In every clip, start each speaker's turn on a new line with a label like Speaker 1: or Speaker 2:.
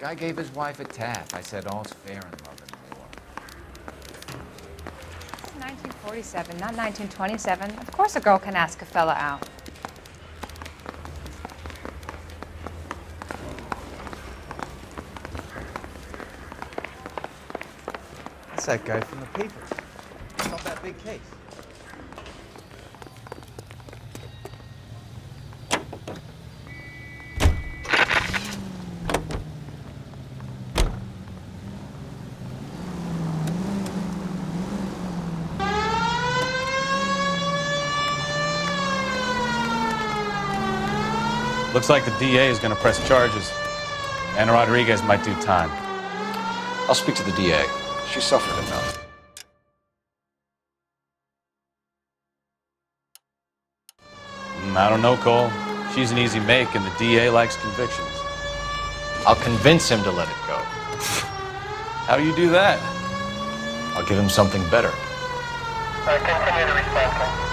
Speaker 1: Guy gave his wife a tap. I said all's fair in love and war.
Speaker 2: 1947, not 1927. Of course a girl can ask a fella out.
Speaker 3: That's that guy from the paper. Solved that big case.
Speaker 4: Looks like the DA is going to press charges. And Rodriguez might do time.
Speaker 5: I'll speak to the DA. She suffered enough.
Speaker 4: I don't know, Cole. She's an easy make, and the DA likes convictions.
Speaker 5: I'll convince him to let it go.
Speaker 4: How do you do that?
Speaker 5: I'll give him something better.
Speaker 6: Continue to respond.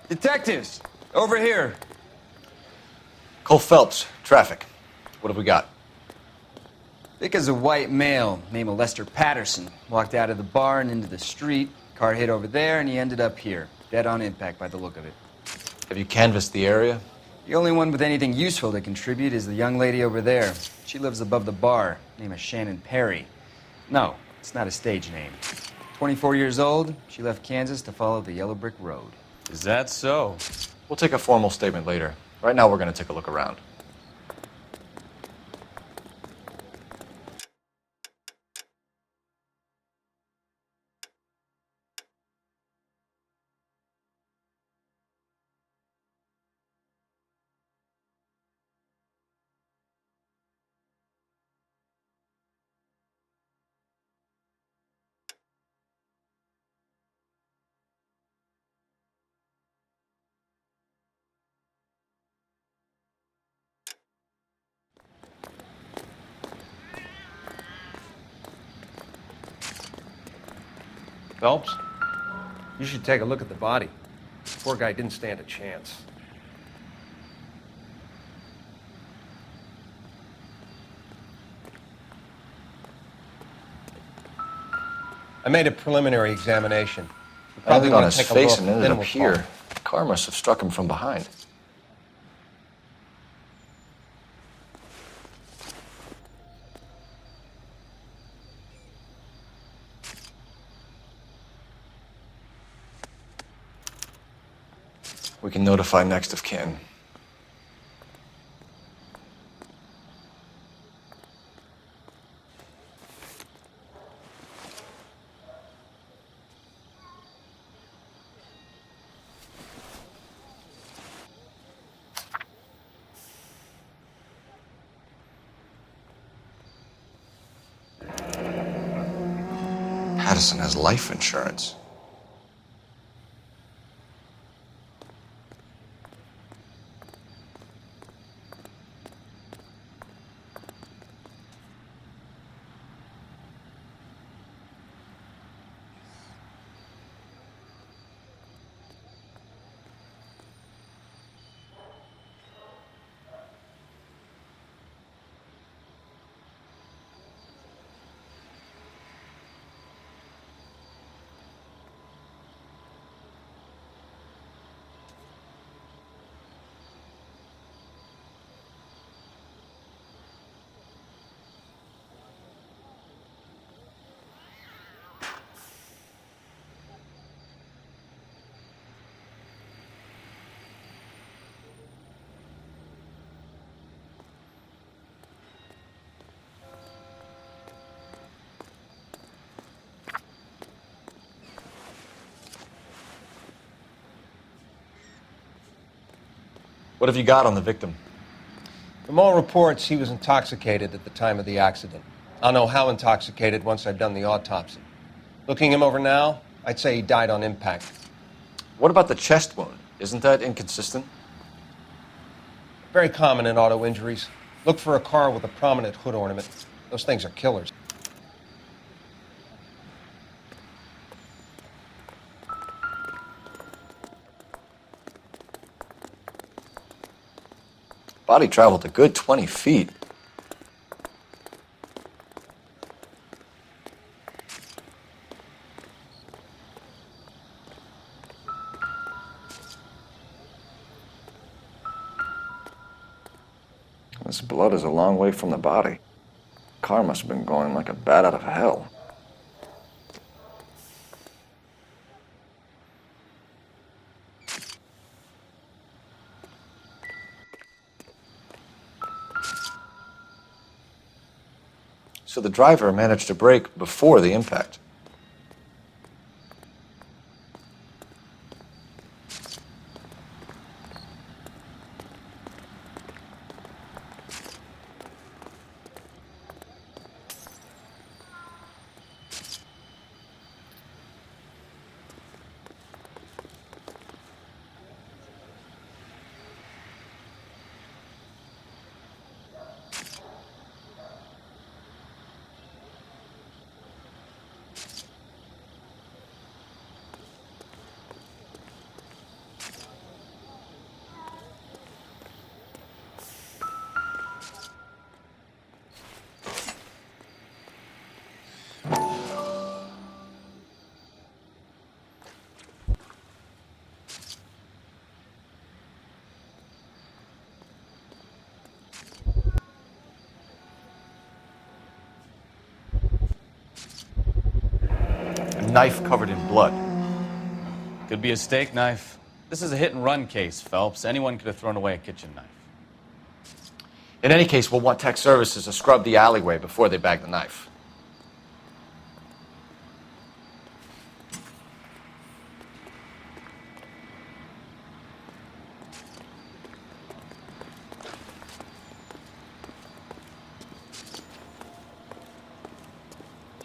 Speaker 3: Detectives, over here.
Speaker 5: Cole Phelps, traffic. What have we got?
Speaker 7: Vic is a white male named Lester Patterson. Walked out of the bar and into the street. Car hit over there, and he ended up here. Dead on impact by the look of it.
Speaker 5: Have you canvassed the area?
Speaker 7: The only one with anything useful to contribute is the young lady over there. She lives above the bar. Name is Shannon Perry. No, it's not a stage name. 24 years old, she left Kansas to follow the yellow brick road.
Speaker 4: Is that so?
Speaker 5: We'll take a formal statement later. Right now, we're going to take a look around.
Speaker 3: Phelps, you should take a look at the body. Poor guy didn't stand a chance. I made a preliminary examination. You
Speaker 5: Probably on
Speaker 3: wanna
Speaker 5: his
Speaker 3: take a
Speaker 5: face
Speaker 3: look,
Speaker 5: and ended
Speaker 3: then
Speaker 5: up
Speaker 3: we'll
Speaker 5: here.
Speaker 3: talk.
Speaker 5: The car must have struck him from behind. We can notify next of kin. Patterson has life insurance. What have you got on the victim?
Speaker 3: From all reports, he was intoxicated at the time of the accident. I'll know how intoxicated once I've done the autopsy. Looking him over now, I'd say he died on impact.
Speaker 5: What about the chest wound? Isn't that inconsistent?
Speaker 3: Very common in auto injuries. Look for a car with a prominent hood ornament. Those things are killers.
Speaker 5: Body traveled a good 20 feet. This blood is a long way from the body. Car must have been going like a bat out of hell. So the driver managed to brake before the impact. A knife covered in blood.
Speaker 4: Could be a steak knife. This is a hit-and-run case, Phelps. Anyone could have thrown away a kitchen knife.
Speaker 5: In any case, we'll want tech services to scrub the alleyway before they bag the knife.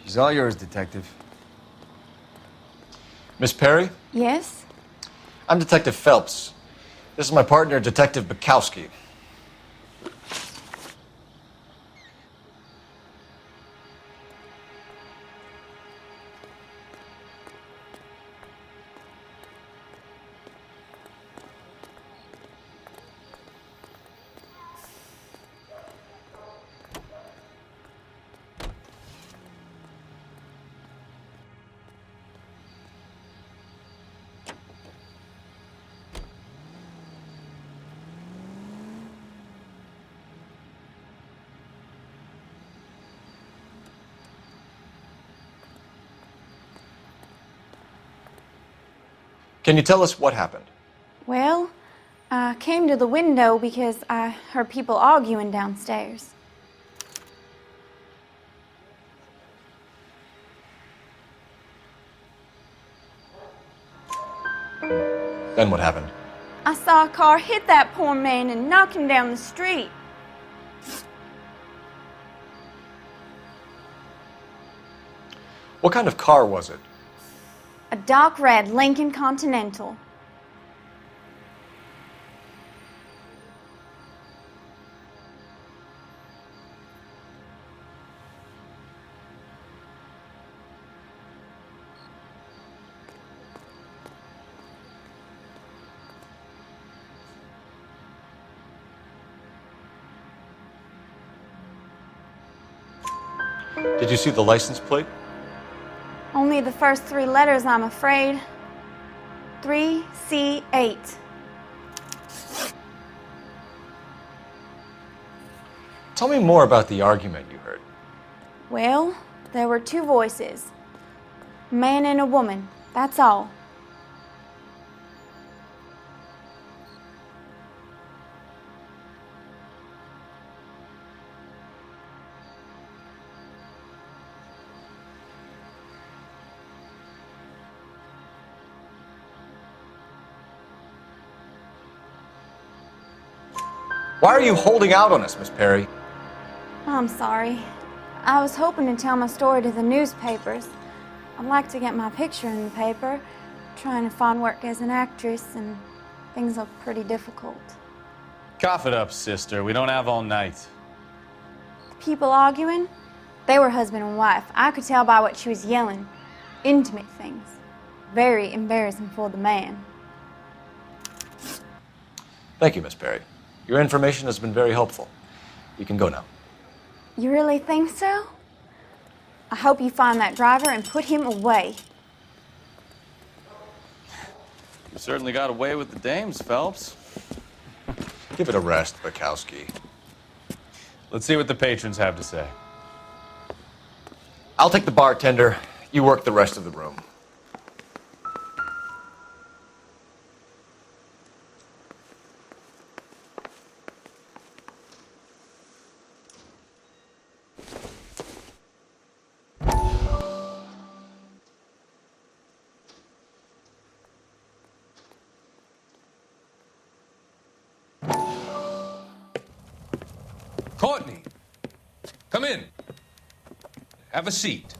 Speaker 7: She's all yours, Detective.
Speaker 5: Miss Perry?
Speaker 8: Yes?
Speaker 5: I'm Detective Phelps. This is my partner, Detective Bukowski. Can you tell us what happened?
Speaker 8: Well, I came to the window because I heard people arguing downstairs.
Speaker 5: Then what happened?
Speaker 8: I saw a car hit that poor man and knock him down the street.
Speaker 5: What kind of car was it?
Speaker 8: A dark red Lincoln Continental.
Speaker 5: Did you see the license plate?
Speaker 8: Only the first three letters, I'm afraid. 3C8.
Speaker 5: Tell me more about the argument you heard.
Speaker 8: Well, there were two voices. A man and a woman, that's all.
Speaker 5: Why are you holding out on us, Miss Perry?
Speaker 8: I'm sorry. I was hoping to tell my story to the newspapers. I'd like to get my picture in the paper. Trying to find work as an actress, and things look pretty difficult.
Speaker 4: Cough it up, sister. We don't have all night.
Speaker 8: People arguing? They were husband and wife. I could tell by what she was yelling. Intimate things. Very embarrassing for the man.
Speaker 5: Thank you, Miss Perry. Your information has been very helpful. You can go now.
Speaker 8: You really think so? I hope you find that driver and put him away.
Speaker 4: You certainly got away with the dames, Phelps.
Speaker 5: Give it a rest, Bukowski.
Speaker 4: Let's see what the patrons have to say.
Speaker 5: I'll take the bartender. You work the rest of the room.
Speaker 9: Courtney, come in. Have a seat.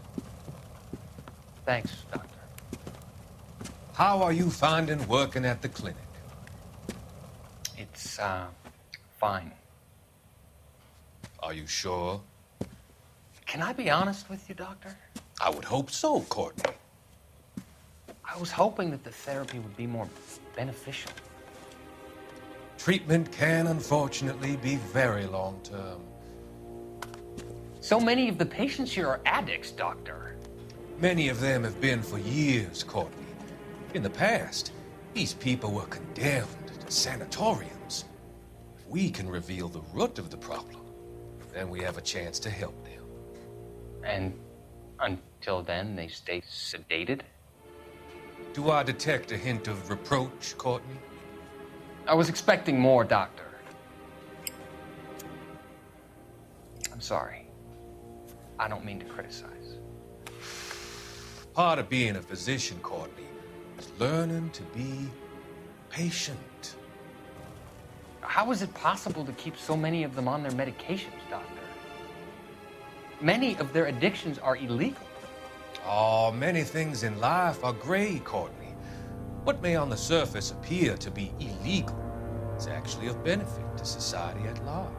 Speaker 1: Thanks, Doctor.
Speaker 9: How are you finding working at the clinic?
Speaker 1: It's, fine.
Speaker 9: Are you sure?
Speaker 1: Can I be honest with you, Doctor?
Speaker 9: I would hope so, Courtney.
Speaker 1: I was hoping that the therapy would be more beneficial.
Speaker 9: Treatment can, unfortunately, be very long-term.
Speaker 1: So many of the patients here are addicts, Doctor.
Speaker 9: Many of them have been for years, Courtney. In the past, these people were condemned to sanatoriums. If we can reveal the root of the problem, then we have a chance to help them.
Speaker 1: And until then, they stay sedated?
Speaker 9: Do I detect a hint of reproach, Courtney?
Speaker 1: I was expecting more, Doctor. I'm sorry. I don't mean to criticize.
Speaker 9: Part of being a physician, Courtney, is learning to be patient.
Speaker 1: How is it possible to keep so many of them on their medications, Doctor? Many of their addictions are illegal.
Speaker 9: Oh, many things in life are gray, Courtney. What may on the surface appear to be illegal is actually of benefit to society at large.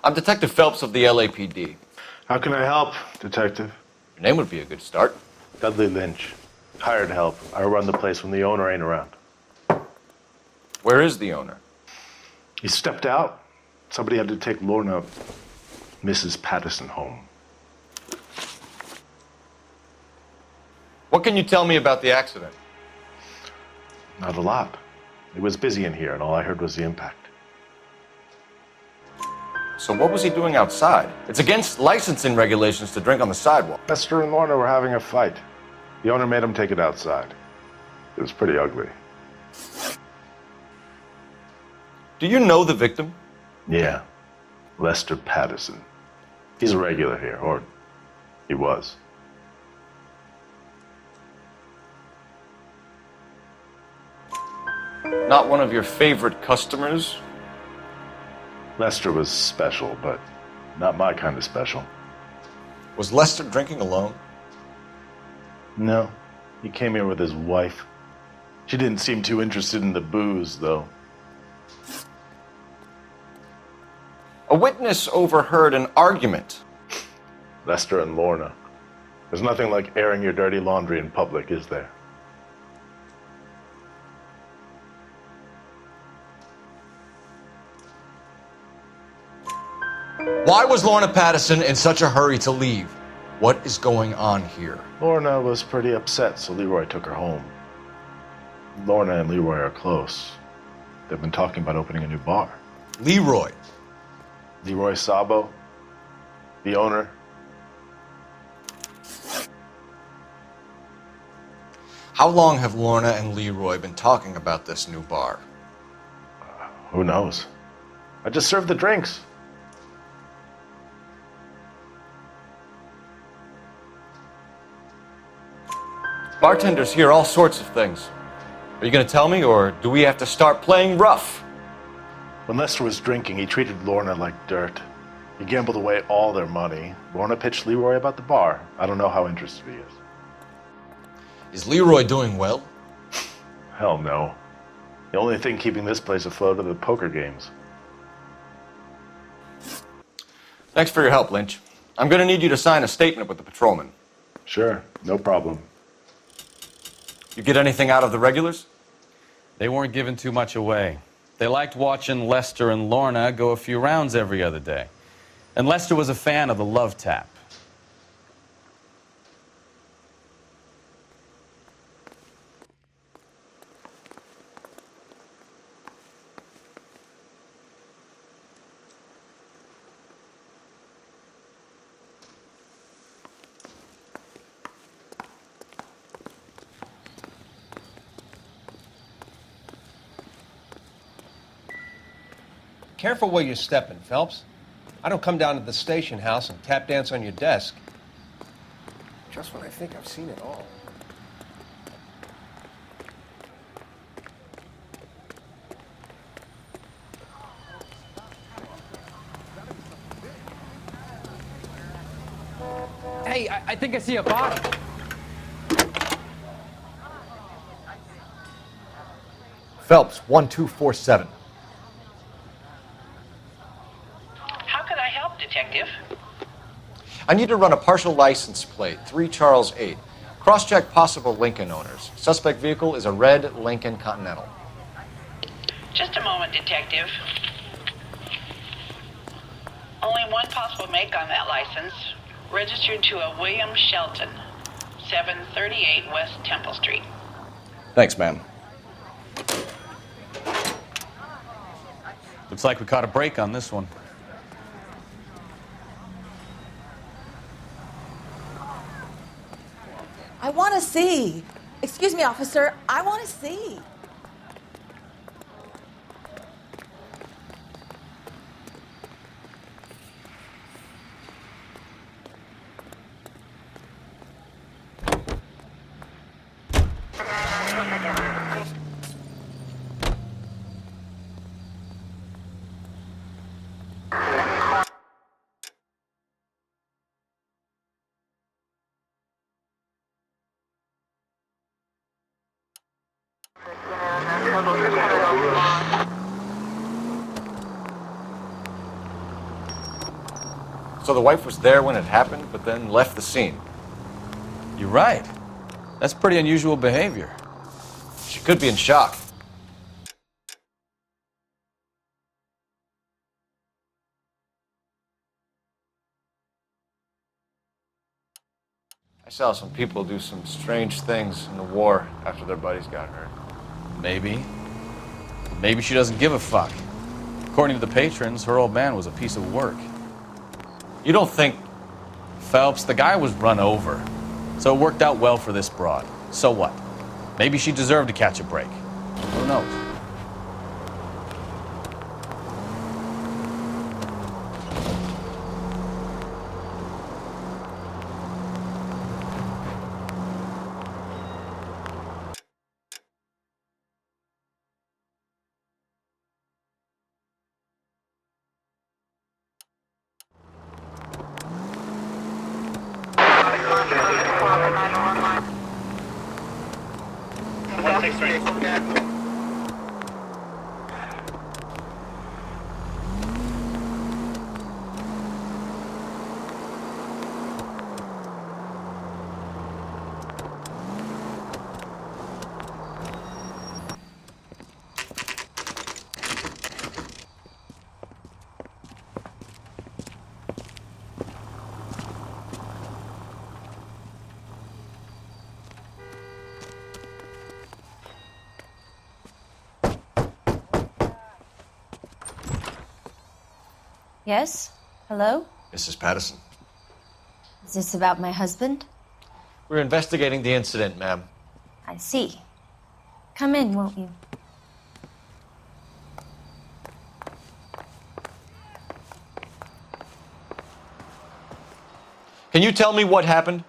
Speaker 5: I'm Detective Phelps of the LAPD.
Speaker 10: How can I help, Detective?
Speaker 5: Your name would be a good start.
Speaker 10: Dudley Lynch. Hired help. I run the place when the owner ain't around.
Speaker 5: Where is the owner?
Speaker 10: He stepped out. Somebody had to take Lorna, Mrs. Patterson, home.
Speaker 5: What can you tell me about the accident?
Speaker 10: Not a lot. It was busy in here, and all I heard was the impact.
Speaker 5: So what was he doing outside? It's against licensing regulations to drink on the sidewalk.
Speaker 10: Lester and Lorna were having a fight. The owner made him take it outside. It was pretty ugly.
Speaker 5: Do you know the victim?
Speaker 10: Yeah. Lester Patterson. He's a regular here, or he was.
Speaker 5: Not one of your favorite customers?
Speaker 10: Lester was special, but not my kind of special.
Speaker 5: Was Lester drinking alone?
Speaker 10: No. He came here with his wife. She didn't seem too interested in the booze, though.
Speaker 5: A witness overheard an argument.
Speaker 10: Lester and Lorna. There's nothing like airing your dirty laundry in public, is there?
Speaker 5: Why was Lorna Patterson in such a hurry to leave? What is going on here?
Speaker 10: Lorna was pretty upset, so Leroy took her home. Lorna and Leroy are close. They've been talking about opening a new bar.
Speaker 5: Leroy.
Speaker 10: Leroy Sabo, the owner.
Speaker 5: How long have Lorna and Leroy been talking about this new bar?
Speaker 10: Who knows? I just served the drinks.
Speaker 5: Bartenders hear all sorts of things. Are you going to tell me, or do we have to start playing rough?
Speaker 10: When Lester was drinking, he treated Lorna like dirt. He gambled away all their money. Lorna pitched Leroy about the bar. I don't know how interested he is.
Speaker 5: Is Leroy doing well?
Speaker 10: Hell no. The only thing keeping this place afloat are the poker games.
Speaker 5: Thanks for your help, Lynch. I'm going to need you to sign a statement with the patrolman.
Speaker 10: Sure, no problem.
Speaker 5: You get anything out of the regulars?
Speaker 4: They weren't giving too much away. They liked watching Lester and Lorna go a few rounds every other day. And Lester was a fan of the love tap.
Speaker 3: Careful where you're stepping, Phelps. I don't come down to the station house and tap dance on your desk. Just when I think I've seen it all.
Speaker 1: Hey, I think I see a body.
Speaker 5: Phelps, 1247.
Speaker 11: How can I help, Detective?
Speaker 5: I need to run a partial license plate, 3 Charles 8. Cross-check possible Lincoln owners. Suspect vehicle is a red Lincoln Continental.
Speaker 11: Just a moment, Detective. Only one possible make on that license. Registered to a William Shelton, 738 West Temple Street.
Speaker 5: Thanks, ma'am.
Speaker 4: Looks like we caught a break on this one.
Speaker 12: I want to see. Excuse me, officer. I want to see.
Speaker 5: So the wife was there when it happened, but then left the scene.
Speaker 4: You're right. That's pretty unusual behavior.
Speaker 5: She could be in shock. I saw some people do some strange things in the war after their buddies got hurt.
Speaker 4: Maybe. Maybe she doesn't give a fuck. According to the patrons, her old man was a piece of work.
Speaker 5: You don't think...
Speaker 4: Phelps, the guy was run over. So it worked out well for this broad. So what? Maybe she deserved to catch a break. Who knows?
Speaker 13: Yes? Hello?
Speaker 5: Mrs. Patterson.
Speaker 13: Is this about my husband?
Speaker 5: We're investigating the incident, ma'am.
Speaker 13: I see. Come in, won't you?
Speaker 5: Can you tell me what happened?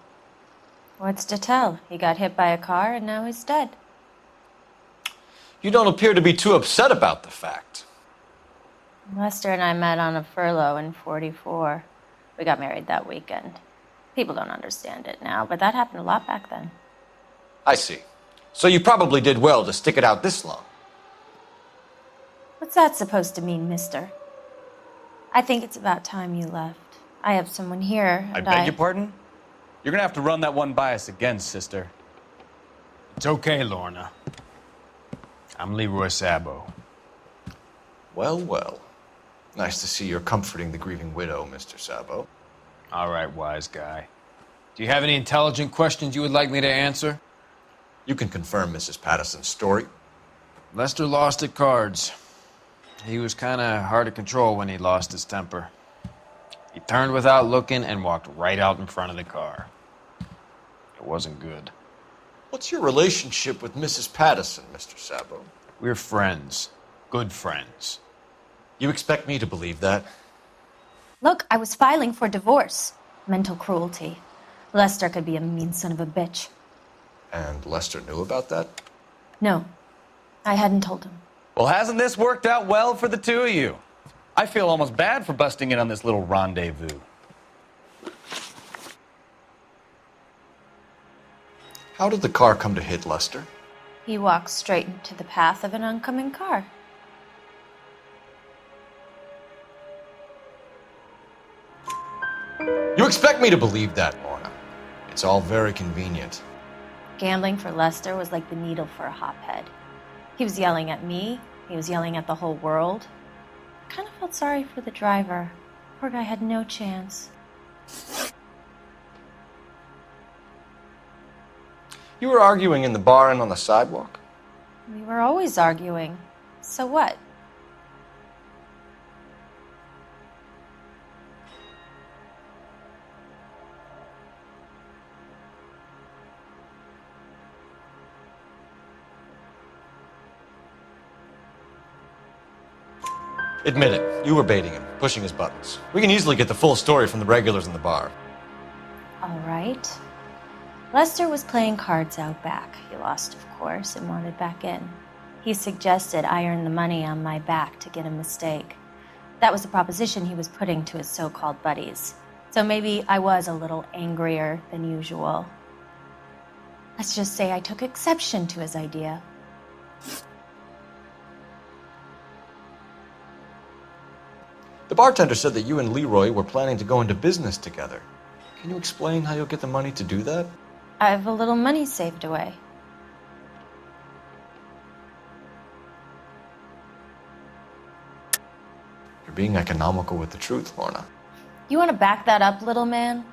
Speaker 13: What's to tell? He got hit by a car and now he's dead.
Speaker 5: You don't appear to be too upset about the fact.
Speaker 13: Lester and I met on a furlough in '44. We got married that weekend. People don't understand it now, but that happened a lot back then.
Speaker 5: I see. So you probably did well to stick it out this long.
Speaker 13: What's that supposed to mean, mister? I think it's about time you left. I have someone here,
Speaker 4: I
Speaker 13: and
Speaker 4: beg your pardon? You're gonna have to run that one by us again, sister.
Speaker 14: It's okay, Lorna. I'm Leroy Sabo.
Speaker 5: Well, well. Nice to see you're comforting the grieving widow, Mr. Sabo.
Speaker 14: All right, wise guy. Do you have any intelligent questions you would like me to answer?
Speaker 5: You can confirm Mrs. Patterson's story.
Speaker 14: Lester lost at cards. He was kind of hard to control when he lost his temper. He turned without looking and walked right out in front of the car. It wasn't good.
Speaker 5: What's your relationship with Mrs. Patterson, Mr. Sabo?
Speaker 14: We're friends. Good friends.
Speaker 5: You expect me to believe that?
Speaker 13: Look, I was filing for divorce. Mental cruelty. Lester could be a mean son of a bitch.
Speaker 5: And Lester knew about that?
Speaker 13: No, I hadn't told him.
Speaker 4: Well, hasn't this worked out well for the two of you? I feel almost bad for busting in on this little rendezvous.
Speaker 5: How did the car come to hit Lester?
Speaker 13: He walked straight into the path of an oncoming car.
Speaker 5: You expect me to believe that, Lorna. It's all very convenient.
Speaker 13: Gambling for Lester was like the needle for a hotbed. He was yelling at me. He was yelling at the whole world. I kind of felt sorry for the driver. Poor guy had no chance.
Speaker 5: You were arguing in the bar and on the sidewalk?
Speaker 13: We were always arguing. So what?
Speaker 5: Admit it, you were baiting him, pushing his buttons. We can easily get the full story from the regulars in the bar.
Speaker 13: All right. Lester was playing cards out back. He lost, of course, and wanted back in. He suggested I earn the money on my back to get a mistake. That was the proposition he was putting to his so-called buddies. So maybe I was a little angrier than usual. Let's just say I took exception to his idea.
Speaker 5: The bartender said that you and Leroy were planning to go into business together. Can you explain how you'll get the money to do that?
Speaker 13: I have a little money saved away.
Speaker 5: You're being economical with the truth, Lorna.
Speaker 13: You want to back that up, little man?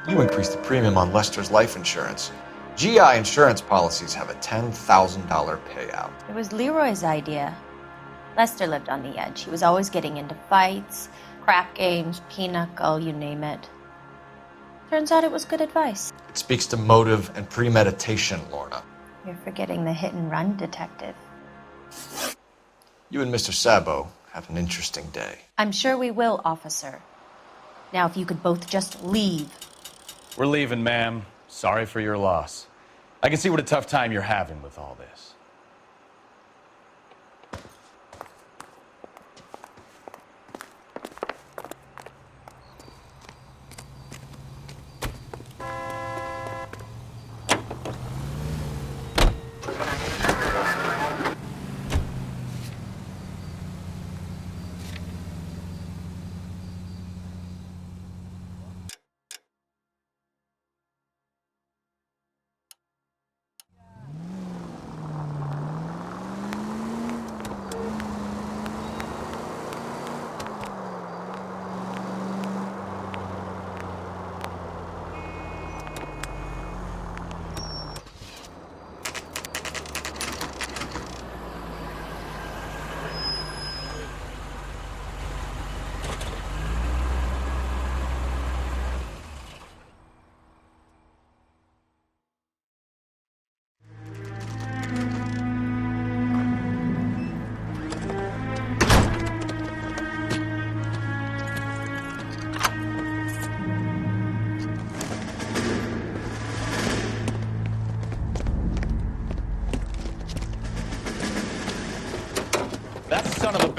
Speaker 5: You increased the premium on Lester's life insurance. GI insurance policies have a $10,000 payout.
Speaker 13: It was Leroy's idea. Lester lived on the edge. He was always getting into fights, crap games, pinochle, you name it. Turns out it was good advice.
Speaker 5: It speaks to motive and premeditation, Lorna.
Speaker 13: You're forgetting the hit-and-run detective.
Speaker 5: You and Mr. Sabo have an interesting day.
Speaker 13: I'm sure we will, officer. Now, if you could both just leave.
Speaker 4: We're leaving, ma'am. Sorry for your loss. I can see what a tough time you're having with all this.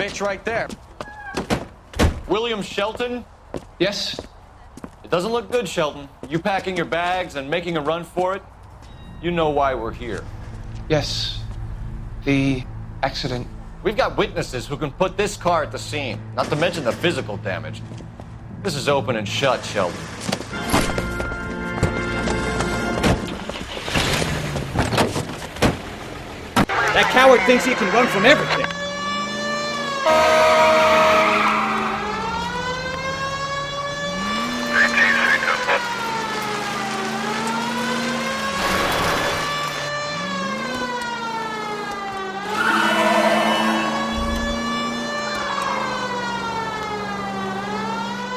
Speaker 4: bitch right there.
Speaker 5: William Shelton?
Speaker 1: Yes?
Speaker 5: It doesn't look good, Shelton. You packing your bags and making a run for it? You know why we're here.
Speaker 1: Yes. The accident.
Speaker 5: We've got witnesses who can put this car at the scene, not to mention the physical damage. This is open and shut, Shelton.
Speaker 15: That coward thinks he can run from everything.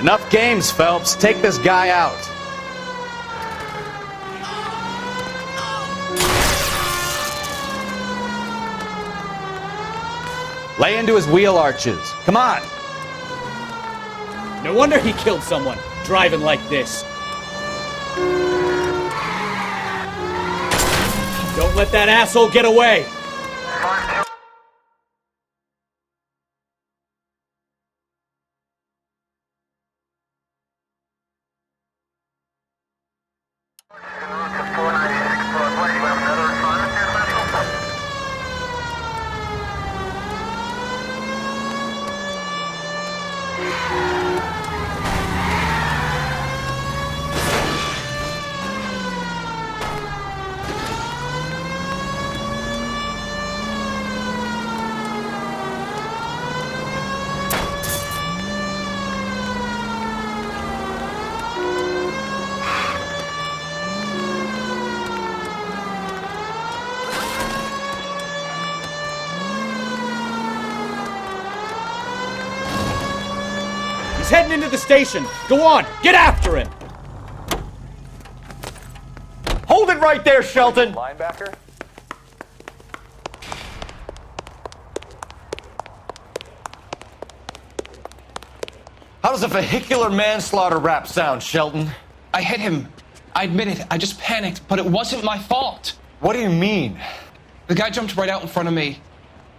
Speaker 4: Enough games, Phelps. Take this guy out. Lay into his wheel arches. Come on.
Speaker 15: No wonder he killed someone, driving like this. Don't let that asshole get away. He's heading into the station. Go on, get after him.
Speaker 5: Hold it right there, Shelton.
Speaker 16: Linebacker?
Speaker 5: How does a vehicular manslaughter rap sound, Shelton?
Speaker 1: I hit him. I admit it. I just panicked, but it wasn't my fault.
Speaker 5: What do you mean?
Speaker 1: The guy jumped right out in front of me.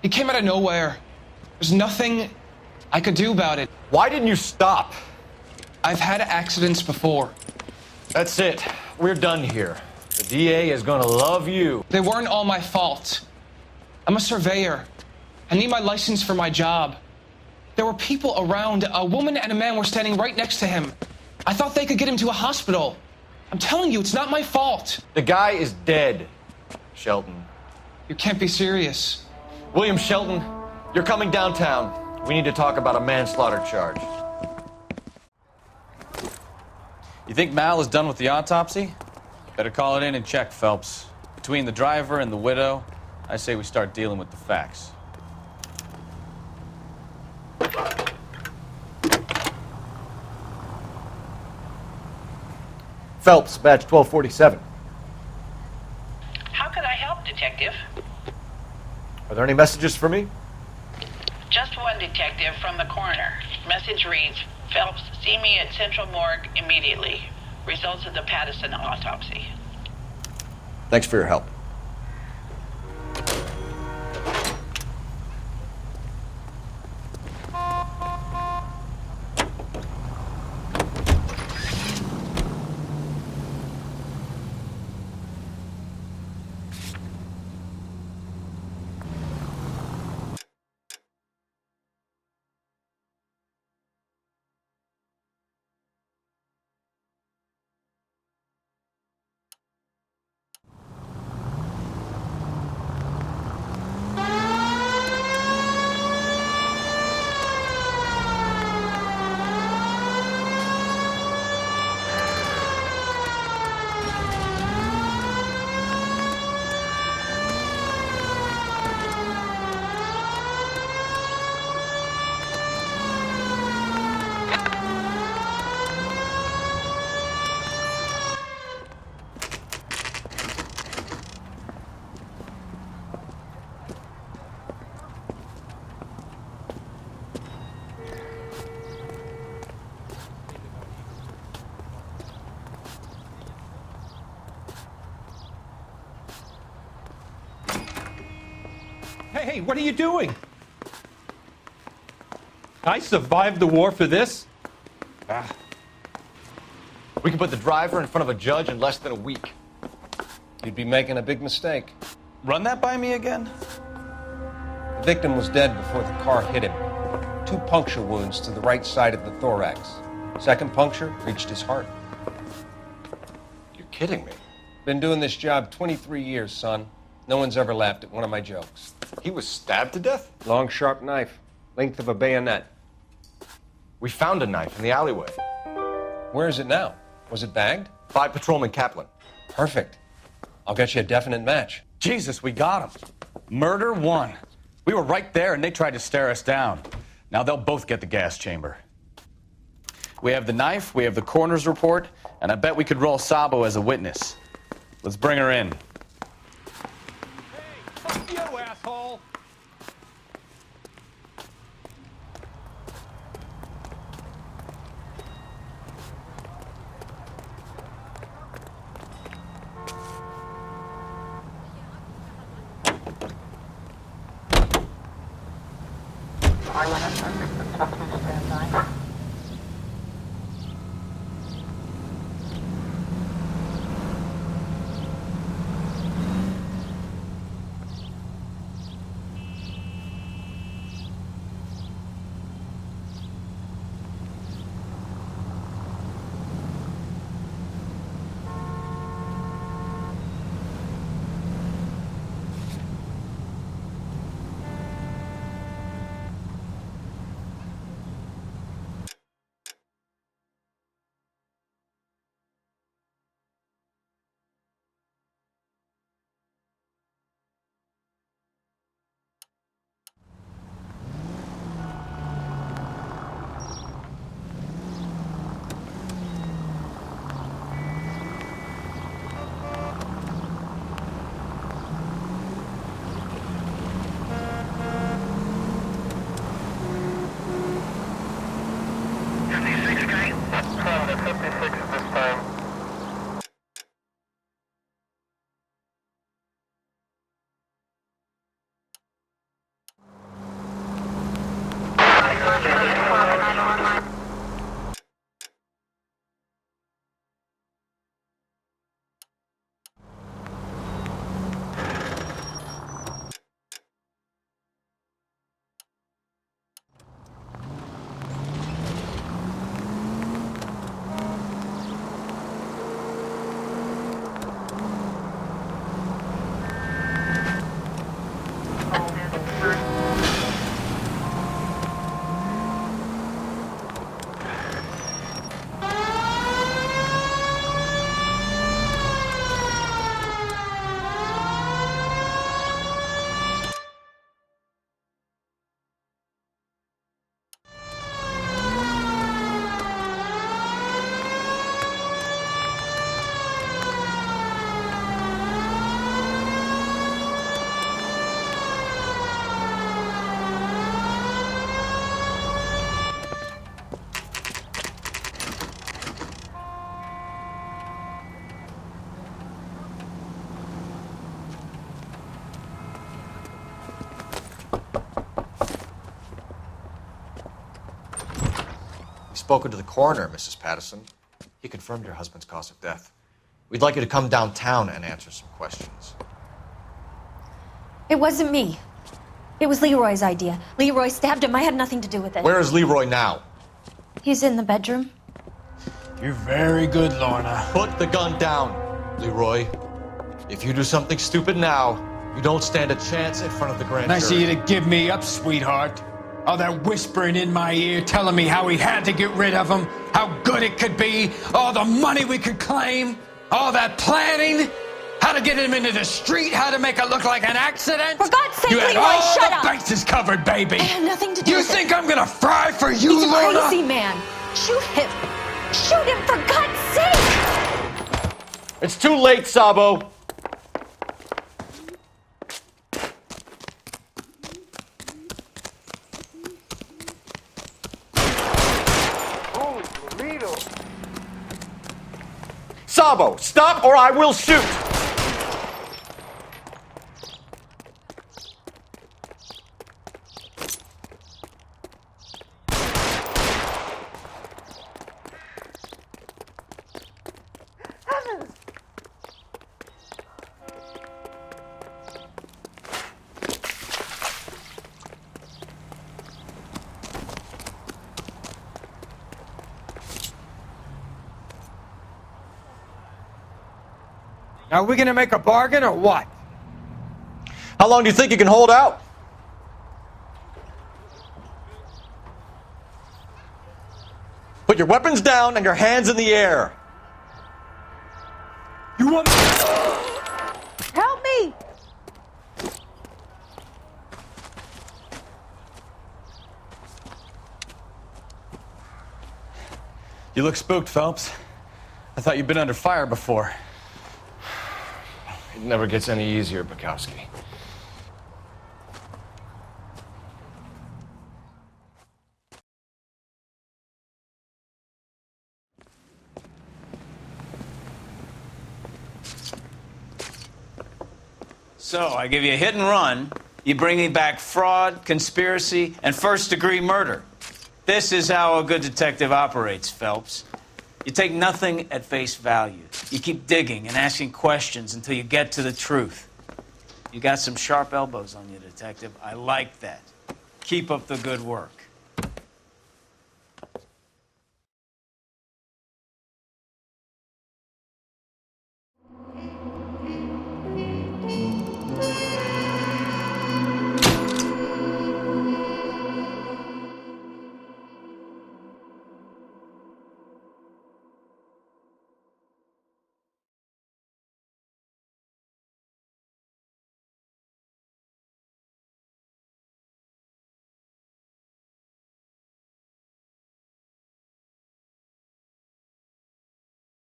Speaker 1: He came out of nowhere. There's nothing I could do about it.
Speaker 5: Why didn't you stop?
Speaker 1: I've had accidents before.
Speaker 5: That's it. We're done here. The DA is gonna love you.
Speaker 1: They weren't all my fault. I'm a surveyor. I need my license for my job. There were people around. A woman and a man were standing right next to him. I thought they could get him to a hospital. I'm telling you, it's not my fault.
Speaker 5: The guy is dead, Shelton.
Speaker 1: You can't be serious.
Speaker 5: William Shelton, you're coming downtown. We need to talk about a manslaughter charge.
Speaker 4: You think Mal is done with the autopsy? Better call it in and check, Phelps. Between the driver and the widow, I say we start dealing with the facts.
Speaker 5: Phelps, badge 1247.
Speaker 11: How could I help, Detective?
Speaker 5: Are there any messages for me?
Speaker 11: Just one, Detective, from the coroner. Message reads, Phelps, see me at Central Morgue immediately. Results of the Pattison autopsy.
Speaker 5: Thanks for your help.
Speaker 15: Hey, what are you doing? I survived the war for this?
Speaker 5: We can put the driver in front of a judge in less than a week.
Speaker 3: You'd be making a big mistake.
Speaker 4: Run that by me again?
Speaker 3: The victim was dead before the car hit him. 2 puncture wounds to the right side of the thorax. Second puncture reached his heart.
Speaker 5: You're kidding me.
Speaker 3: Been doing this job 23 years, son. No one's ever laughed at one of my jokes.
Speaker 5: He was stabbed to death?
Speaker 3: Long, sharp knife. Length of a bayonet.
Speaker 5: We found a knife in the alleyway.
Speaker 3: Where is it now? Was it bagged?
Speaker 5: By Patrolman Kaplan.
Speaker 3: Perfect. I'll get you a definite match.
Speaker 4: Jesus, we got him. Murder 1. We were right there and they tried to stare us down. Now they'll both get the gas chamber. We have the knife, we have the coroner's report, and I bet we could roll Sabo as a witness. Let's bring her in.
Speaker 15: Hey, fuck you, asshole!
Speaker 5: Spoken to the coroner, Mrs. Patterson. He confirmed your husband's cause of death. We'd like you to come downtown and answer some questions.
Speaker 13: It wasn't me. It was Leroy's idea. Leroy stabbed him. I had nothing to do with it.
Speaker 5: Where is Leroy now?
Speaker 13: He's in the bedroom.
Speaker 14: You're very good, Lorna.
Speaker 5: Put the gun down, Leroy. If you do something stupid now, you don't stand a chance in front of the grand
Speaker 14: Nice of
Speaker 5: jury.
Speaker 14: you to give me up, sweetheart. All that whispering in my ear telling me how we had to get rid of him, how good it could be, all the money we could claim, all that planning, how to get him into the street, how to make it look like an accident.
Speaker 13: For God's sake,
Speaker 14: you had
Speaker 13: Leroy,
Speaker 14: all
Speaker 13: shut
Speaker 14: the
Speaker 13: up.
Speaker 14: bases covered, baby.
Speaker 13: I had nothing to do
Speaker 14: You
Speaker 13: with
Speaker 14: think
Speaker 13: it.
Speaker 14: I'm gonna fry for you,
Speaker 13: He's a
Speaker 14: Lorna?
Speaker 13: crazy man. Shoot him. Shoot him, for God's sake.
Speaker 5: It's too late, Sabo. Sabo, stop or I will shoot!
Speaker 15: Now, are we gonna make a bargain or what?
Speaker 5: How long do you think you can hold out? Put your weapons down and your hands in the air.
Speaker 15: You want me?
Speaker 12: Help me!
Speaker 4: You look spooked, Phelps. I thought you'd been under fire before.
Speaker 3: It never gets any easier, Bukowski.
Speaker 16: So, I give you a hit and run. You bring me back fraud, conspiracy, and first-degree murder. This is how a good detective operates, Phelps. You take nothing at face value. You keep digging and asking questions until you get to the truth. You got some sharp elbows on you, detective. I like that. Keep up the good work.